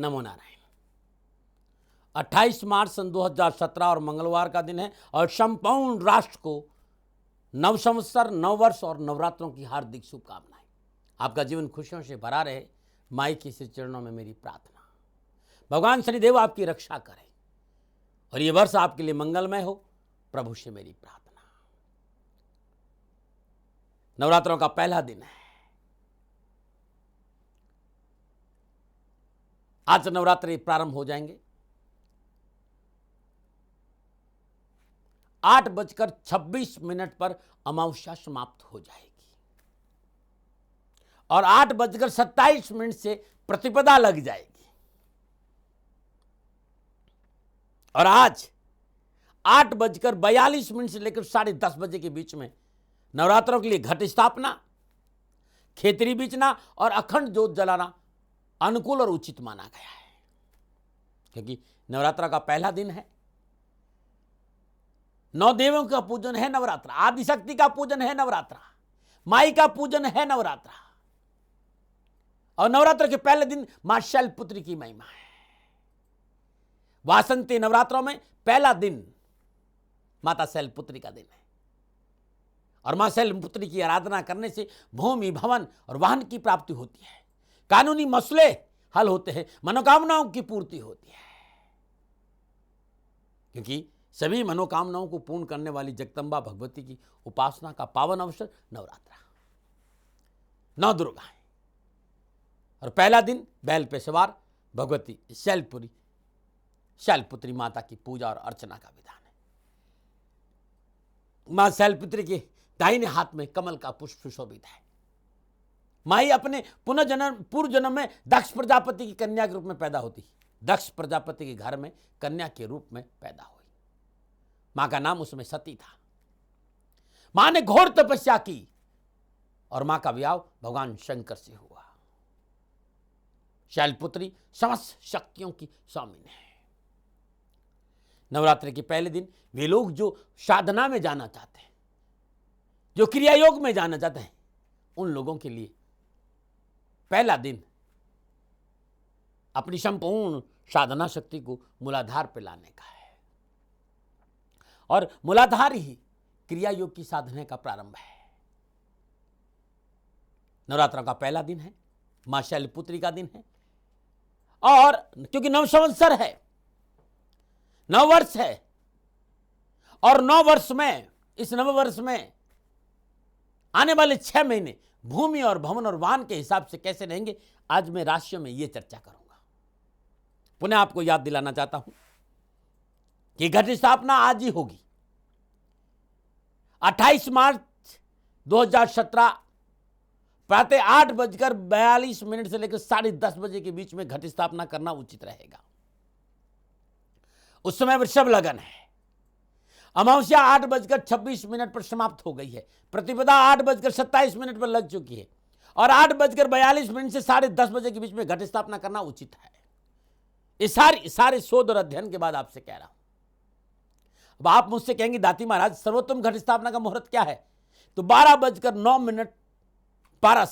नमो नारायण। 28 मार्च सन 2017 और मंगलवार का दिन है और संपूर्ण राष्ट्र को नव संवत्सर, नव वर्ष और नवरात्रों की हार्दिक शुभकामनाएं। आपका जीवन खुशियों से भरा रहे, माई के से चरणों में मेरी प्रार्थना। भगवान शनिदेव आपकी रक्षा करें और ये वर्ष आपके लिए मंगलमय हो, प्रभु से मेरी प्रार्थना। नवरात्रों का पहला दिन है। आज नवरात्रि प्रारंभ हो जाएंगे। 8:26 पर अमावस्या समाप्त हो जाएगी और 8:27 से प्रतिपदा लग जाएगी। और आज 8:42 से लेकर 10:30 बजे के बीच में नवरात्रों के लिए घट स्थापना, खेतरी बीजना और अखंड ज्योत जलाना अनुकूल और उचित माना गया है, क्योंकि नवरात्रा का पहला दिन है। 9 देवों का पूजन है नवरात्रा, आदिशक्ति का पूजन है नवरात्रा, माई का पूजन है नवरात्रा। और नवरात्र के पहले दिन मां शैलपुत्री की महिमा है। वासंती नवरात्रों में पहला दिन माता शैलपुत्री का दिन है और मां शैलपुत्री की आराधना करने से भूमि, भवन और वाहन की प्राप्ति होती है, कानूनी मसले हल होते हैं, मनोकामनाओं की पूर्ति होती है, क्योंकि सभी मनोकामनाओं को पूर्ण करने वाली जगदम्बा भगवती की उपासना का पावन अवसर नवरात्रा। 9 दुर्गा है और पहला दिन बैल पे सवार भगवती शैलपुत्री माता की पूजा और अर्चना का विधान है। मां शैलपुत्री के दाहिने हाथ में कमल का पुष्प सुशोभित है। माई अपने पूर्व जन्म में दक्ष प्रजापति की कन्या के रूप में पैदा होती। दक्ष प्रजापति के घर में कन्या के रूप में पैदा हुई। मां का नाम उसमें सती था। मां ने घोर तपस्या की और मां का विवाह भगवान शंकर से हुआ। शैलपुत्री समस्त शक्तियों की स्वामिनी है। नवरात्रि के पहले दिन वे लोग जो साधना में जाना चाहते हैं, जो क्रिया योग में जाना चाहते हैं, उन लोगों के लिए पहला दिन अपनी संपूर्ण साधना शक्ति को मूलाधार पर लाने का है और मूलाधार ही क्रिया योग की साधना का प्रारंभ है। नवरात्रों का पहला दिन है, मां शैलपुत्री का दिन है और क्योंकि नव संवत्सर है, नव वर्ष है और 9 वर्ष में, इस नव वर्ष में आने वाले 6 महीने भूमि और भवन और वाहन के हिसाब से कैसे रहेंगे, आज मैं राशियों में यह चर्चा करूंगा। पुनः आपको याद दिलाना चाहता हूं कि घट स्थापना आज ही होगी। 28 मार्च 2017 प्रातः 8:42 से लेकर 10:30 बजे के बीच में घट स्थापना करना उचित रहेगा। उस समय वृषभ लगन है। अमावस्या 8:26 पर समाप्त हो गई है। प्रतिपदा 8:27 पर लग चुकी है और 8:42 से 10:30 बजे के बीच में घट स्थापना करना उचित है। इस सारे शोध और अध्ययन के बाद आपसे कह रहा हूं। अब आप मुझसे कहेंगे दाती महाराज सर्वोत्तम घट स्थापना का मुहूर्त क्या है? तो 12:09 पर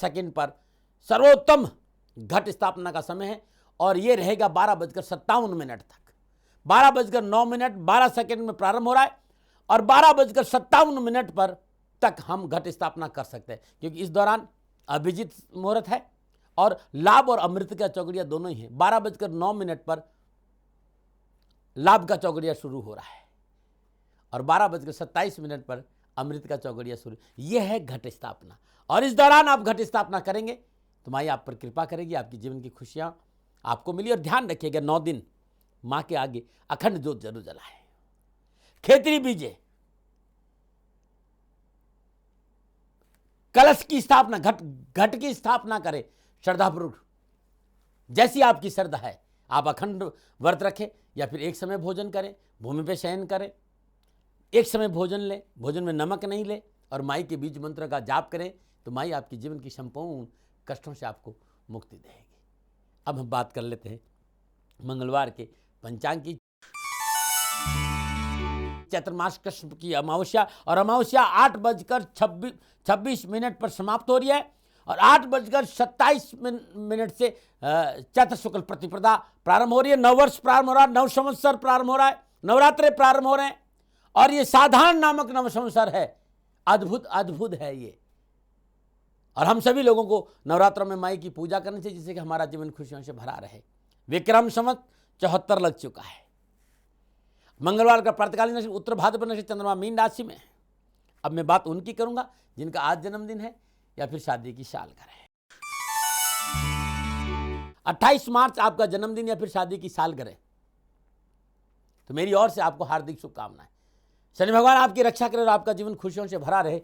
सर्वोत्तम घट स्थापना का समय है और यह रहेगा 12:57 तक। 12:09 12 में प्रारंभ हो रहा है और 12:57 पर तक हम घट स्थापना कर सकते हैं, क्योंकि इस दौरान अभिजीत मुहूर्त है और लाभ और अमृत का चौगड़िया दोनों ही है। 12:09 पर लाभ का चौगड़िया शुरू हो रहा है और 12:27 पर अमृत का चौगड़िया शुरू। यह है घट स्थापना और इस दौरान आप घट स्थापना करेंगे तो माई आप पर कृपा करेगी, आपकी जीवन की खुशियां आपको मिली। और ध्यान रखिएगा 9 दिन मां के आगे अखंड ज्योत जरूर जलाए, खेतरी बीजे, कलश की स्थापना, घट की स्थापना करें श्रद्धापूर्वक। जैसी आपकी श्रद्धा है आप अखंड व्रत रखें या फिर एक समय भोजन करें, भूमि पे शयन करें, एक समय भोजन लें, भोजन में नमक नहीं ले और माई के बीज मंत्र का जाप करें तो माई आपकी जीवन की संपूर्ण कष्टों से आपको मुक्ति देगी। अब हम बात कर लेते हैं मंगलवार के पंचांग की। चैत्रमास कृष्ण की अमावस्या और अमावस्या 8:26 पर समाप्त हो रही है और 8:27 से चैत्र शुक्ल प्रतिपदा प्रारंभ हो रही है। नववर्ष प्रारंभ हो रहा है, नव संवत्सर प्रारंभ हो रहा है, नवरात्रे प्रारंभ हो रहे हैं और ये साधारण नामक नव संवत्सर है। अद्भुत अद्भुत है ये। और हम सभी लोगों को नवरात्रों में माई की पूजा करनी चाहिए, जिससे कि हमारा जीवन खुशियों से भरा रहे। विक्रम संवत 74 लग चुका है। मंगलवार का प्रातकालीन नक्षत्र उत्तर भाद्रपद नक्षत्र, चंद्रमा मीन राशि में। अब मैं बात उनकी करूंगा जिनका आज जन्मदिन है या फिर शादी की सालगिरह है। 28 मार्च आपका जन्मदिन या फिर शादी की सालगिरह, तो मेरी ओर से आपको हार्दिक शुभकामनाएं। शनि भगवान आपकी रक्षा करे और आपका जीवन खुशियों से भरा रहे,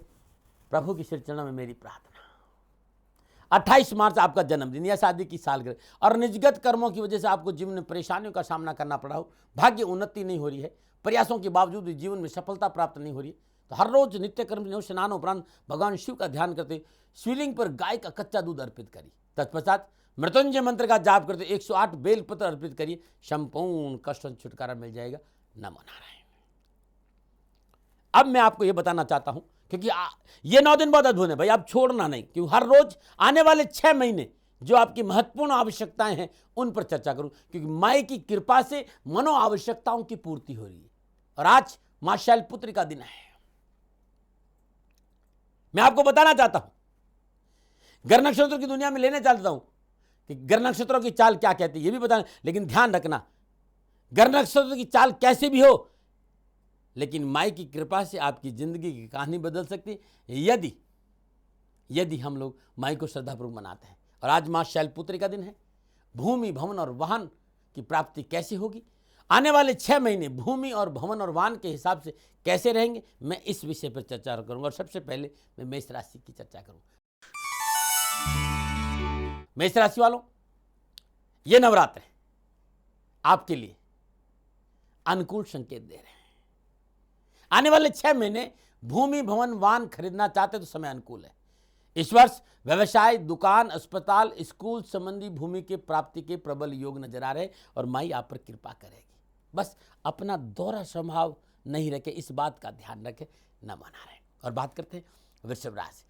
प्रभु की श्री चरणों में मेरी प्रार्थना। 28 मार्च आपका जन्मदिन या शादी की सालगिरह और निजगत कर्मों की वजह से आपको जीवन में परेशानियों का सामना करना पड़ा हो, भाग्य उन्नति नहीं हो रही है, प्रयासों के बावजूद भी जीवन में सफलता प्राप्त नहीं हो रही है, तो हर रोज नित्य कर्म स्नान उपरांत भगवान शिव का ध्यान करते शिवलिंग पर गाय का कच्चा दूध अर्पित करिए। तत्पश्चात मृत्युंजय मंत्र का जाप करते 108 बेलपत्र अर्पित करिए, संपूर्ण कष्ट से छुटकारा मिल जाएगा। नमो नारायण। अब मैं आपको यह बताना चाहता हूं, क्योंकि ये 9 दिन बहुत अद्भुत है भाई, आप छोड़ना नहीं, क्योंकि हर रोज आने वाले 6 महीने जो आपकी महत्वपूर्ण आवश्यकताएं हैं उन पर चर्चा करूं, क्योंकि माई की कृपा से मनो आवश्यकताओं की पूर्ति हो रही है। और आज मां शैलपुत्री का दिन है। मैं आपको बताना चाहता हूं, ग्रह नक्षत्रों की दुनिया में लेने चलता हूं कि ग्रह नक्षत्रों की चाल क्या कहती है, यह भी बताना, लेकिन ध्यान रखना ग्रह नक्षत्रों की चाल कैसे भी हो, लेकिन माई की कृपा से आपकी जिंदगी की कहानी बदल सकती है यदि हम लोग माई को श्रद्धापूर्वक मनाते हैं। और आज मां शैलपुत्री का दिन है। भूमि भवन और वाहन की प्राप्ति कैसे होगी, आने वाले 6 महीने भूमि और भवन और वाहन के हिसाब से कैसे रहेंगे, मैं इस विषय पर चर्चा करूंगा। और सबसे पहले मैं मेष राशि की चर्चा करूंगा। मेष राशि वालों, ये नवरात्र आपके लिए अनुकूल संकेत दे रहे हैं। आने वाले 6 महीने भूमि भवन वाहन खरीदना चाहते तो समय अनुकूल है। इस वर्ष व्यवसाय, दुकान, अस्पताल, स्कूल संबंधी भूमि के प्राप्ति के प्रबल योग नजर आ रहे और माई आप पर कृपा करेगी। बस अपना दोहरा स्वभाव नहीं रखे, इस बात का ध्यान रखें। नमो नारायण। और बात करते हैं वृषभ राशि।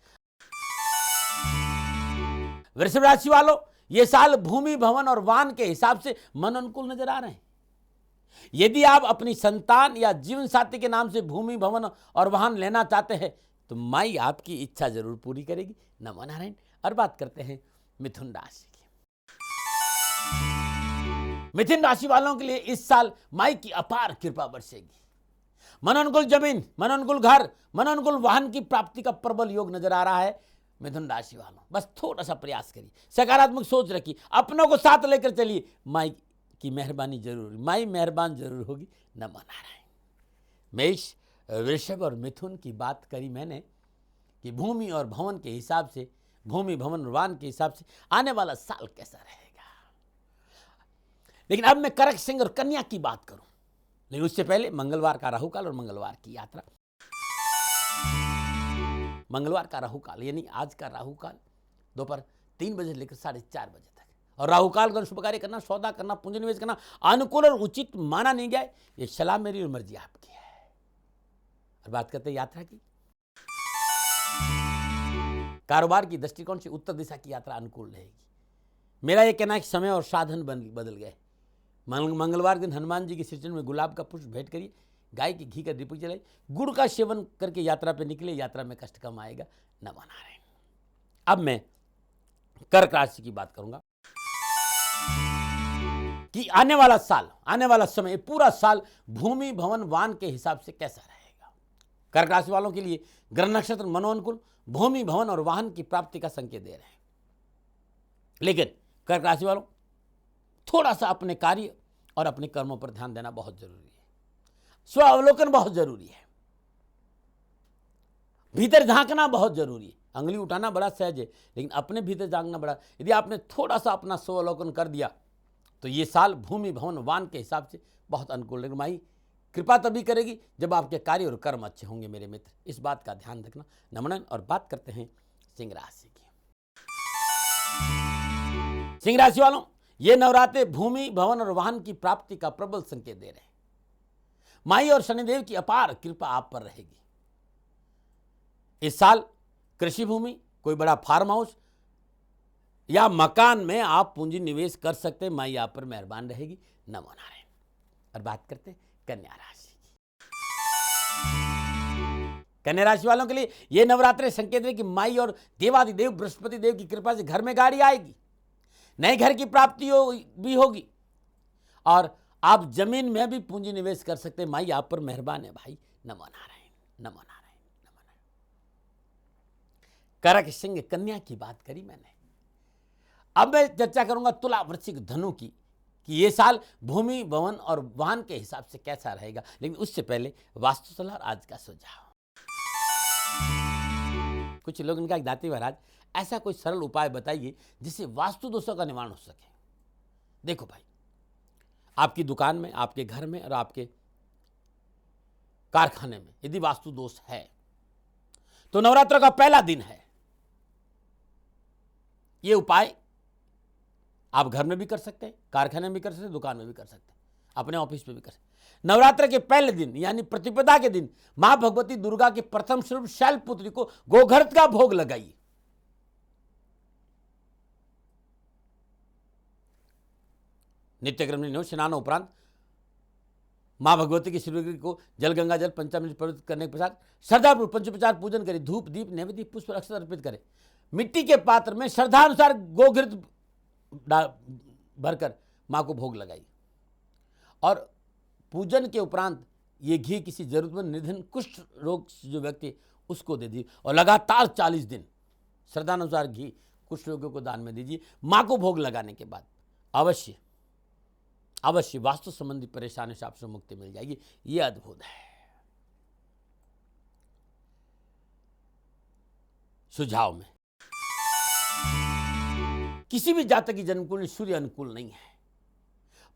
वृषभ राशि वालों, ये साल भूमि भवन और वाहन के हिसाब से मन अनुकूल नजर आ रहे हैं। यदि आप अपनी संतान या जीवन साथी के नाम से भूमि भवन और वाहन लेना चाहते हैं तो माई आपकी इच्छा जरूर पूरी करेगी। नमो नारायण। और बात करते हैं मिथुन राशि की। मिथुन राशि वालों के लिए इस साल माई की अपार कृपा बरसेगी। मन अनुकूल जमीन, मन अनुकूल घर, मन अनुकूल वाहन की प्राप्ति का प्रबल योग नजर आ रहा है। मिथुन राशि वालों, बस थोड़ा सा प्रयास करिए, सकारात्मक सोच रखिए, अपनों को साथ लेकर चलिए, माई की मेहरबानी जरूर, माई मेहरबान जरूर होगी। नमो नारायण। मेष, वृषभ और मिथुन की बात करी मैंने कि भूमि और भवन के हिसाब से, भूमि भवन वाहन के हिसाब से आने वाला साल कैसा रहेगा। लेकिन अब मैं कर्क, सिंह और कन्या की बात करूं, लेकिन उससे पहले मंगलवार का राहुकाल और मंगलवार की यात्रा। मंगलवार का राहुकाल यानी आज का राहुकाल दोपहर 3 बजे लेकर 4:30 बजे तक, और राहुकाल का शुभ कार्य करना, सौदा करना, पूंजी निवेश करना अनुकूल और उचित माना नहीं गया। ये सलाह मेरी और मर्जी आपकी है। और बात करते हैं यात्रा की। कारोबार की दृष्टिकोण से उत्तर दिशा की यात्रा अनुकूल रहेगी। मेरा यह कहना है कि समय और साधन बदल गए। मंगलवार दिन हनुमान जी के श्रीचरण में गुलाब का पुष्प भेंट करिए, गाय की घी का दीपक जलाइए, गुड़ का सेवन करके यात्रा पर निकले, यात्रा में कष्ट कम आएगा। नमो नारायण। अब मैं कर्क राशि की बात करूंगा कि आने वाला साल, आने वाला समय, पूरा साल भूमि भवन वाहन के हिसाब से कैसा रहेगा। कर्क राशि वालों के लिए ग्रह नक्षत्र मनोनुकूल भूमि भवन और वाहन की प्राप्ति का संकेत दे रहे हैं। लेकिन कर्क राशि वालों, थोड़ा सा अपने कार्य और अपने कर्मों पर ध्यान देना बहुत जरूरी है। स्व अवलोकन बहुत जरूरी है। भीतर झांकना बहुत जरूरी है। अंगुली उठाना बड़ा सहज है, लेकिन अपने भीतर झांकना बड़ा। यदि आपने थोड़ा सा अपना स्व अवलोकन कर दिया तो ये साल भूमि भवन वाहन के हिसाब से बहुत अनुकूल रहेगा। माई कृपा तभी करेगी जब आपके कार्य और कर्म अच्छे होंगे मेरे मित्र, इस बात का ध्यान रखना। नमन। और बात करते हैं सिंह राशि की। सिंह राशि वालों, ये नवरात्रे भूमि भवन और वाहन की प्राप्ति का प्रबल संकेत दे रहे हैं। माई और शनिदेव की अपार कृपा आप पर रहेगी। इस साल कृषि भूमि, कोई बड़ा फार्म हाउस, या मकान में आप पूंजी निवेश कर सकते हैं। माई आप पर मेहरबान रहेगी। नमो नारायण। और बात करते हैं कन्या राशि की। कन्या राशि वालों के लिए यह नवरात्रि संकेत है कि माई और देवादिदेव बृहस्पति देव की कृपा से घर में गाड़ी आएगी, नए घर की प्राप्ति भी होगी और आप जमीन में भी पूंजी निवेश कर सकते हैं। माई आप पर मेहरबान है भाई। नमो नारायण, नमो नारायण, नमो नारायण। करक सिंह कन्या की बात करी मैंने। अब मैं चर्चा करूंगा तुला वृश्चिक धनु की कि ये साल भूमि भवन और वाहन के हिसाब से कैसा रहेगा। लेकिन उससे पहले वास्तु सलाह और आज का सुझाव। कुछ लोग इनका दाती महाराज ऐसा कोई सरल उपाय बताइए जिससे वास्तु दोषों का निवारण हो सके। देखो भाई, आपकी दुकान में, आपके घर में और आपके कारखाने में यदि वास्तु दोष है तो नवरात्र का पहला दिन है। यह उपाय आप घर में भी कर सकते हैं, कारखाने में भी कर सकते हैं, दुकान में भी कर सकते हैं, अपने ऑफिस में भी कर सकते हैं। नवरात्र के पहले दिन यानी प्रतिपदा के दिन मां भगवती दुर्गा के प्रथम स्वरूप शैलपुत्री को गोघृत का भोग लगाइए। नित्यक्रम में स्नान उपरांत मां भगवती की श्रीविग्रह को जल गंगा जल पंचामृत पवित्र करने के पश्चात श्रद्धापूर्वक पंचोपचार पूजन करें। धूप दीप नैवेद्य पुष्प अक्षत अर्पित करें। मिट्टी के पात्र में श्रद्धानुसार गोघृत भरकर मां को भोग लगाइए और पूजन के उपरांत ये घी किसी जरूरतमंद निधन कुष्ठ रोग जो व्यक्ति उसको दे दीजिए और लगातार 40 दिन श्रद्धानुसार घी कुष्ठ रोगियों को दान में दीजिए। मां को भोग लगाने के बाद अवश्य अवश्य वास्तु संबंधी परेशानी से आपसे मुक्ति मिल जाएगी। यह अद्भुत है। सुझाव में किसी भी जातक की जन्म कुंडली सूर्य अनुकूल नहीं है।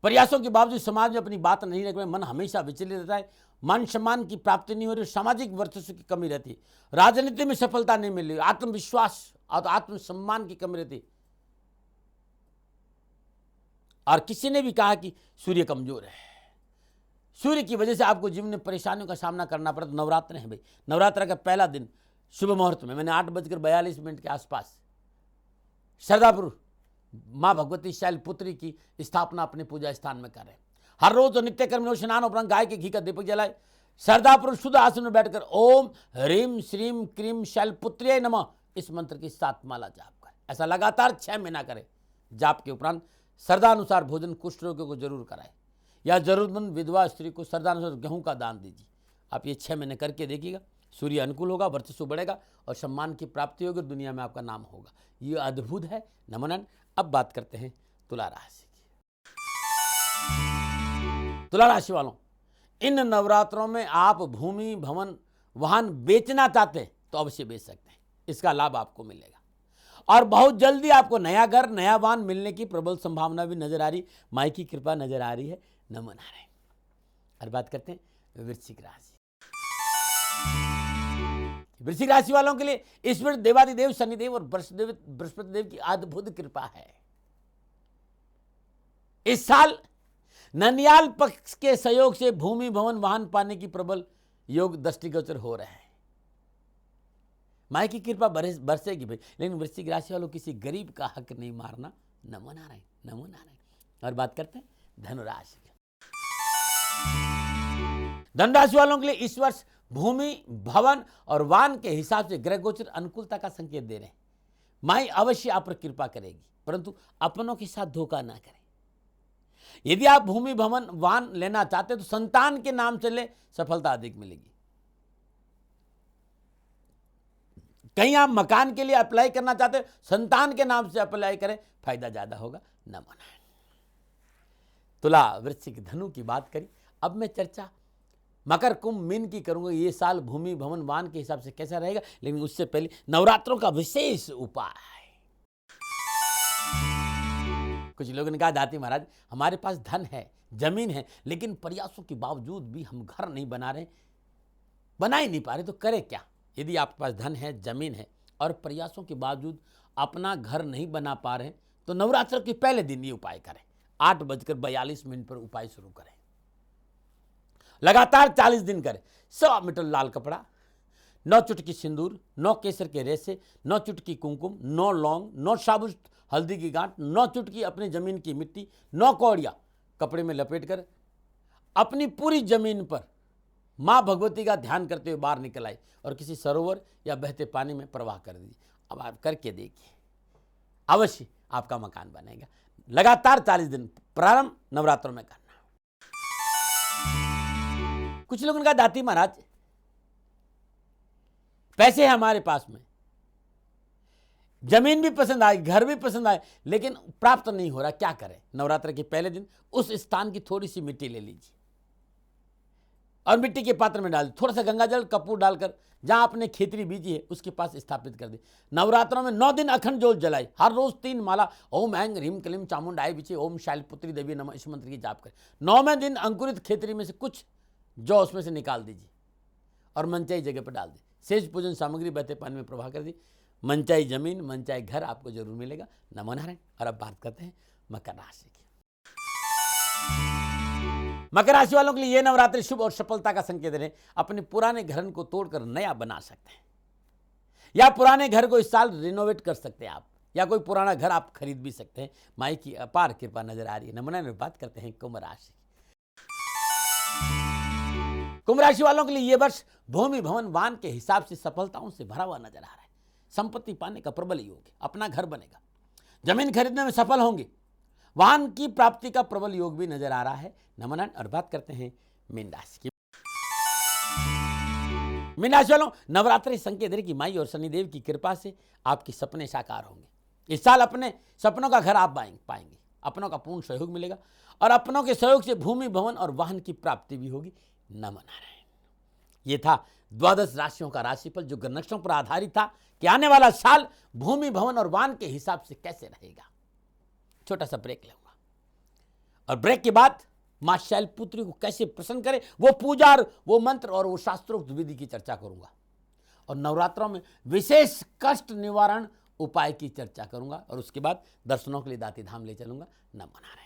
प्रयासों के बावजूद समाज में अपनी बात नहीं रखने में मन हमेशा विचलित रहता है। मान सम्मान की प्राप्ति नहीं हो रही, सामाजिक वर्चस्व की कमी रहती है, राजनीति में सफलता नहीं मिल रही, आत्मविश्वास और आत्मसम्मान की कमी रहती। और किसी ने भी कहा कि सूर्य कमजोर है, सूर्य की वजह से आपको जीवन में परेशानियों का सामना करना पड़ा। तो नवरात्र है भाई। नवरात्र का पहला दिन शुभ मुहूर्त में मैंने 8:42 के आसपास श्रद्धापूर्वक मां भगवती शैलपुत्री की स्थापना अपने पूजा स्थान में करें। हर रोज तो नित्य कर्म स्नान उपरांत गाय के घी का दीपक जलाए। श्रद्धापूर्वक शुद्ध आसन में बैठकर ओम ह्रीम श्रीम क्रीम शैलपुत्र्यै नमः इस मंत्र की 7 माला जाप करें। ऐसा लगातार 6 महीना करें। जाप के उपरांत श्रद्धानुसार भोजन कुष्ठ रोगियों को जरूर कराएं या जरूरतमंद विधवा स्त्री को श्रद्धानुसार गेहूं का दान दीजिए। आप ये 6 महीने करके देखिएगा, सूर्य अनुकूल होगा, वर्चस्व बढ़ेगा और सम्मान की प्राप्ति होगी, दुनिया में आपका नाम होगा। ये अद्भुत है। नमन। अब बात करते हैं तुला राशि की। तुला राशि वालों, इन नवरात्रों में आप भूमि भवन वाहन बेचना चाहते हैं तो अवश्य बेच सकते हैं। इसका लाभ आपको मिलेगा और बहुत जल्दी आपको नया घर नया वाहन मिलने की प्रबल संभावना भी नजर आ रही। माई की कृपा नजर आ रही है। नमो नारायण। और बात करते हैं वृश्चिक राशि। वृश्चिक राशि वालों के लिए ईश्वर देवादिदेव शनिदेव और बृहस्पति देव की अद्भुत कृपा है। इस साल ननियाल पक्ष के सहयोग से भूमि भवन वाहन पाने की प्रबल योग दृष्टिगोचर हो रहे हैं। माई की कृपा बरसेगी भाई। लेकिन वृश्चिक राशि वालों किसी गरीब का हक नहीं मारना। नमो नारायण, नमो नारायण। और बात करते हैं धनुराशि की। धनुराशि वालों के लिए इस वर्ष भूमि भवन और वाहन के हिसाब से ग्रह गोचर अनुकूलता का संकेत दे रहे हैं। माई अवश्य आप पर कृपा करेगी, परंतु अपनों के साथ धोखा ना करें। यदि आप भूमि भवन वाहन लेना चाहते हैं तो संतान के नाम से ले, सफलता अधिक मिलेगी। कहीं आप मकान के लिए अप्लाई करना चाहते हैं, संतान के नाम से अप्लाई करें, फायदा ज्यादा होगा। नमो नारायण। तुला वृश्चिक धनु की बात करी। अब मैं चर्चा मकर कुंभ मीन की करूंगा। ये साल भूमि भवन वाहन के हिसाब से कैसा रहेगा, लेकिन उससे पहले नवरात्रों का विशेष उपाय। कुछ लोगों ने कहा दाती महाराज हमारे पास धन है, जमीन है, लेकिन प्रयासों के बावजूद भी हम घर नहीं बना रहे, बना ही नहीं पा रहे, तो करें क्या। यदि आपके पास धन है, जमीन है और प्रयासों के बावजूद अपना घर नहीं बना पा रहे तो नवरात्र के पहले दिन ये उपाय करें। 8:42 पर उपाय शुरू करें। लगातार 40 दिन करें। 1.25 मीटर लाल कपड़ा, 9 चुटकी सिंदूर, 9 केसर के रेसे, 9 चुटकी कुमकुम, 9 लौंग, 9 साबुत हल्दी की गांठ, 9 चुटकी अपनी जमीन की मिट्टी, 9 कौड़ियां कपड़े में लपेटकर अपनी पूरी जमीन पर मां भगवती का ध्यान करते हुए बाहर निकल आई और किसी सरोवर या बहते पानी में प्रवाह कर दी। अब आप करके देखिए, अवश्य आपका मकान बनेगा। लगातार 40 दिन, प्रारंभ नवरात्रों में करना। कुछ लोगों ने कहा दाती महाराज पैसे हैं हमारे पास में, जमीन भी पसंद आई, घर भी पसंद आए, लेकिन प्राप्त नहीं हो रहा, क्या करें? नवरात्र के पहले दिन उस स्थान की थोड़ी सी मिट्टी ले लीजिए और मिट्टी के पात्र में डाल, थोड़ा सा गंगाजल कपूर डालकर जहां आपने खेतरी बीजी है उसके पास स्थापित कर दी। नवरात्रों में 9 दिन अखंड ज्योत जलाई, हर रोज 3 माला ओम ऐं ह्रीं क्लीं चामुंडाय विचे ओम शैलपुत्री देवी नमः इस मंत्र की जाप करें। 9वें दिन अंकुरित खेतरी में से कुछ जौ उसमें से निकाल दीजिए और मनचाही जगह पर डाल दी। शेष पूजन सामग्री बहते पानी में प्रवाह कर दी। मनचाही जमीन, मनचाही घर आपको जरूर मिलेगा। नमो नारायण। और अब बात करते हैं मकर राशि की। मकर राशि वालों के लिए यह नवरात्रि शुभ और सफलता का संकेत है। अपने पुराने घर को तोड़कर नया बना सकते हैं या पुराने घर को इस साल रिनोवेट कर सकते हैं आप, या कोई पुराना घर आप खरीद भी सकते हैं। माई की अपार कृपा नजर आ रही है। नमो नारायण। बात करते हैं कुंभ राशि। कुंभ राशि वालों के लिए यह वर्ष भूमि भवन वाहन के हिसाब से सफलताओं से भरा हुआ नजर आ रहा है। संपत्ति पाने का प्रबल योग है, अपना घर बनेगा, जमीन खरीदने में सफल होंगे, वाहन की प्राप्ति का प्रबल योग भी नजर आ रहा है। नमो नारायण। और बात करते हैं मीन राशि की। मीन राशि वालों, नवरात्रि संकेत है कि माई और शनिदेव की कृपा से आपके सपने साकार होंगे। इस साल अपने सपनों का घर आप पाएंगे, अपनों का पूर्ण सहयोग मिलेगा और अपनों के सहयोग से भूमि भवन और वाहन की प्राप्ति भी होगी। नमो नारायण। ये था 12 राशियों का राशिफल जो ग्रह पर आधारित था कि आने वाला साल भूमि भवन और वाहन के हिसाब से कैसे रहेगा। छोटा सा ब्रेक लूंगा और ब्रेक के बाद मां शैलपुत्री को कैसे प्रसन्न करें, वो पूजा और वो मंत्र और वो शास्त्रोक्त विधि की चर्चा करूंगा और नवरात्रों में विशेष कष्ट निवारण उपाय की चर्चा करूंगा और उसके बाद दर्शनों के लिए दाती धाम ले चलूंगा। नमो नारायण।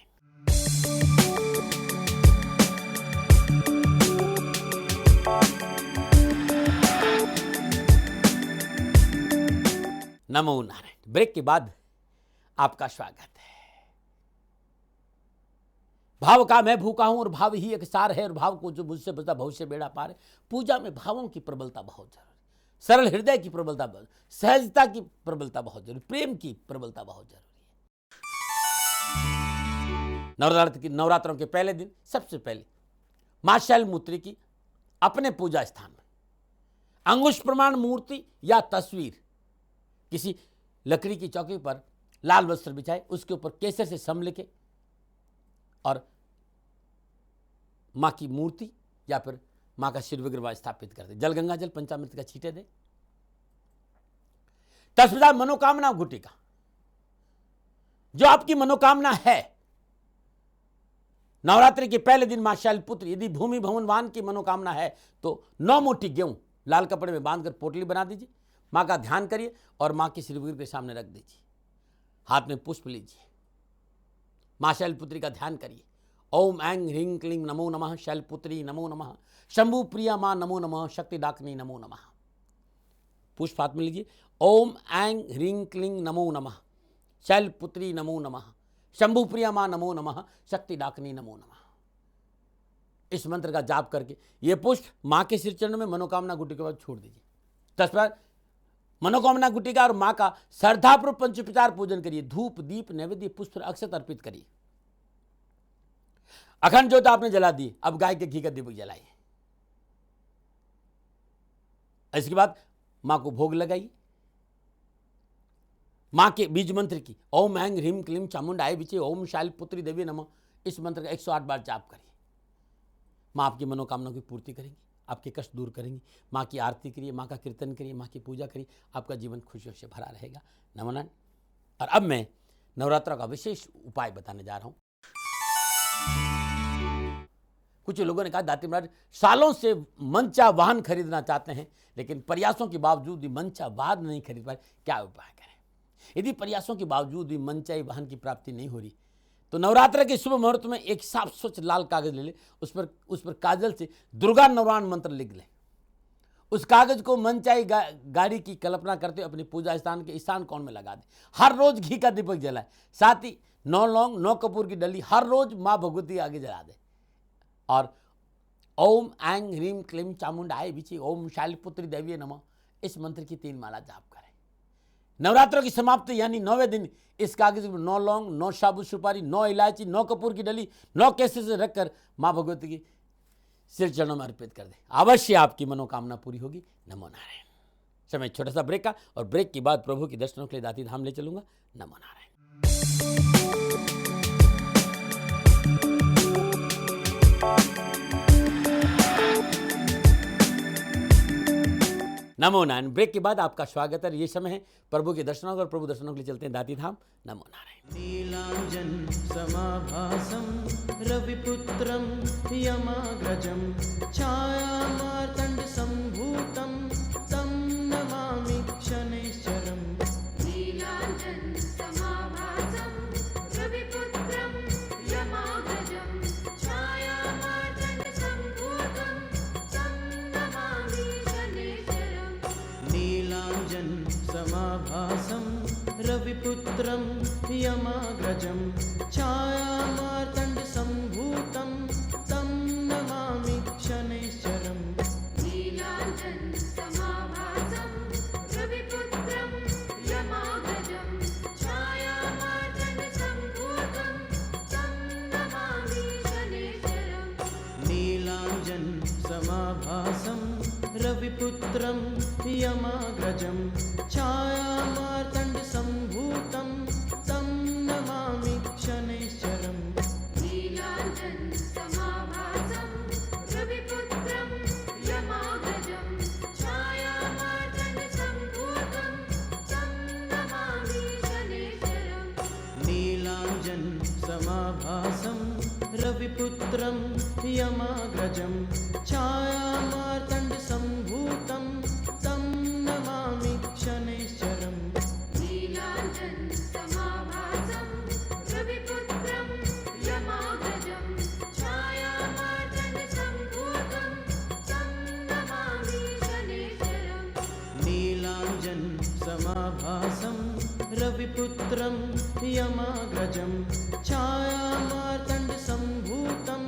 नमो नारायण। ब्रेक के बाद आपका स्वागत है। भाव का मैं भूखा हूं और भाव ही एक सार है और भाव को जो मुझसे बचता भविष्य बेड़ा पार है। पूजा में भावों की प्रबलता बहुत जरूरी, सरल हृदय की प्रबलता बहुत, सहजता की प्रबलता बहुत जरूरी, प्रेम की प्रबलता बहुत जरूरी है। नवरात्रों के पहले दिन सबसे पहले मां शैलपुत्री की अपने पूजा स्थान में अंगुश प्रमाण मूर्ति या तस्वीर किसी लकड़ी की चौकी पर लाल वस्त्र बिछाए, उसके ऊपर केसर से सम लिखे और मां की मूर्ति या फिर मां का शिव विग्रह स्थापित कर दे। जल गंगा जल पंचामृत का छींटे दे। तत्पश्चात मनोकामना गुटिका, जो आपकी मनोकामना है, नवरात्रि के पहले दिन मां शैलपुत्री यदि भूमि भवन वाहन की मनोकामना है तो 9 मुट्ठी गेहूं लाल कपड़े में बांधकर पोटली बना दीजिए, मां का ध्यान करिए और मां के श्रीविग्रह के सामने रख दीजिए। हाथ में पुष्प लीजिए, मां शैलपुत्री का ध्यान करिए। ओम ऐं ह्रीं क्लीं नमो नमः, शैलपुत्री नमो नमः, शंभु प्रिया मां नमो नमः, शक्ति डाकिनी नमो नमः। पुष्प हाथ में लीजिए। ओम ऐं ह्रीं क्लीं नमो नमः, शैलपुत्री नमो नमः, शंभु प्रिया मां नमो नमः, शक्ति डाकिनी नमो नमः। इस मंत्र का जाप करके ये पुष्प मां के सिर चरण में मनोकामना गुटिका के बाद छोड़ दीजिए। तत्पश्चात मनोकामना गुटिका और मां का श्रद्धापूर्वक पंचोपचार पूजन करिए। धूप दीप नैवेद्य पुष्प अक्षत अर्पित करिए। अखंड ज्योत आपने जला दी, अब गाय के घी का दीपक जलाइए। इसके बाद मां को भोग लगाइए। मां के बीज मंत्र की ओम ऐं ह्रीं क्लीं चामुंडाय विचे ओम शैलपुत्री देवी नमः, इस मंत्र का 108 बार जाप करिए। मां आपकी मनोकामना की पूर्ति करेंगी, आपके कष्ट दूर करेंगी। मां की आरती करिए, मां का कीर्तन करिए, मां की पूजा करिए, आपका जीवन खुशियों से भरा रहेगा। नमो नारायण। और अब मैं नवरात्र का विशेष उपाय बताने जा रहा हूं। कुछ लोगों ने कहा दाती महाराज सालों से मनचा वाहन खरीदना चाहते हैं लेकिन प्रयासों के बावजूद भी मनचा वाहन नहीं खरीद पाए, क्या उपाय करें? यदि प्रयासों के बावजूद भी मनचाही वाहन की प्राप्ति नहीं हो रही तो नवरात्र के शुभ मुहूर्त में एक साफ स्वच्छ लाल कागज ले ले, उस पर काजल से दुर्गा नवराण मंत्र लिख ले, उस कागज को मनचाही गाड़ी की कल्पना करते हुए अपनी पूजा स्थान के ईशान कोण में लगा दे। हर रोज घी का दीपक जलाए, साथ ही 9 लौंग 9 कपूर की डली हर रोज माँ भगवती आगे जला दे। और ओम ऐंग ह्रीम क्लीम चामुंडाय विचि ओम शैलपुत्री देवी नमः, इस मंत्र की 3 माला जाप करें। नवरात्रों की समाप्ति यानी 9वें दिन इस कागज में 9 लौंग 9 साबुत सुपारी 9 इलायची 9 कपूर की डली 9 केसर से रखकर माँ भगवती की सिर चरणों में अर्पित कर दे। अवश्य आपकी मनोकामना पूरी होगी। नमो नारायण। समय छोटा सा ब्रेक का, और ब्रेक के बाद प्रभु के दर्शनों के लिए दाती धाम ले चलूंगा। नमो नारायण। नमो नारायण। ब्रेक के बाद आपका स्वागत है। ये समय है प्रभु के दर्शनों का, और प्रभु दर्शनों के लिए चलते हैं दाती धाम। नमो नारायण। नीलांजन समाभासं रविपुत्रं यमाग्रजं छायामार्तण्ड सम्भूतं तं नमामि शनैश्चरम्। नीलांजन समाभासं रविपुत्रं यमाग्रजं छायामार्तण्ड सम्भूतं तं नमामि शनैश्चरम्। नीलांजन समाभासं रविपुत्रं यमाग्रजं छायामार्तण्ड सम्भूतं तं नमामि शनैश्चरम्। नीलांजन समाभासं रविपुत्रं यमाग्रजं छायामार्तण्ड सम्भूतं तं नमामि शनैश्चरम्। नीलांजन समाभासं रविपुत्रं यमाग्रजं छायामार्तण्ड सम्भूतं तं नमामि शनैश्चरम्। नीलांजन समाभासं रविपुत्रं यमाग्रजं छायामार्तण्ड सम्भूतं तं नमामि शनैश्चरम्। नीलांजन समाभासं रविपुत्रं यमाग्रजं छायामार्तण्ड सम्भूतं तं नमामि शनैश्चरम्। नीलांजन समाभासं रविपुत्रं यमाग्रजं छायामार्तण्ड सम्भूतं तं नमामि शनैश्चरम्। नीलांजन समाभासं रविपुत्रं यमाग्रजं छायामार्तण्ड सम्भूतं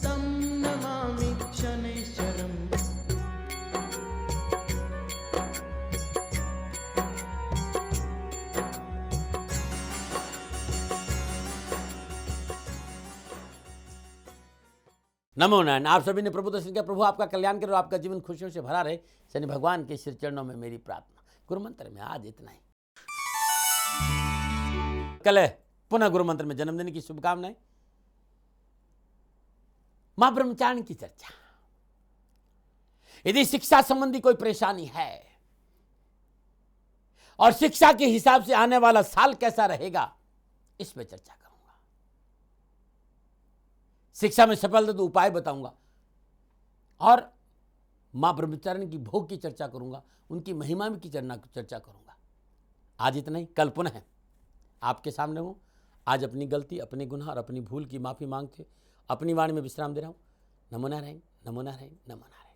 तं नमामि शनैश्चरम्। नमो नारायण। आप सभी ने प्रभु दर्शन किया। प्रभु आपका कल्याण करे और आपका जीवन खुशियों से भरा रहे। शनि भगवान के श्री चरणों में मेरी प्रार्थना। गुरु मंत्र में आज इतना ही। कल है पुनः गुरु मंत्र में जन्मदिन की शुभकामनाएं। मां ब्रह्मचारिणी की चर्चा। यदि शिक्षा संबंधी कोई परेशानी है और शिक्षा के हिसाब से आने वाला साल कैसा रहेगा, इस पर चर्चा करूंगा। शिक्षा में सफलता तो उपाय बताऊंगा, और मां ब्रह्मचारिणी की भोग की चर्चा करूंगा, उनकी महिमा की चर्चा करूंगा। आज इतना ही। कल पुनः आपके सामने हूं। आज अपनी गलती, अपने गुनाह और अपनी भूल की माफी मांगते अपनी वाणी में विश्राम दे रहा हूं। नमो नारायण, नमो नारायण, नमो नारायण।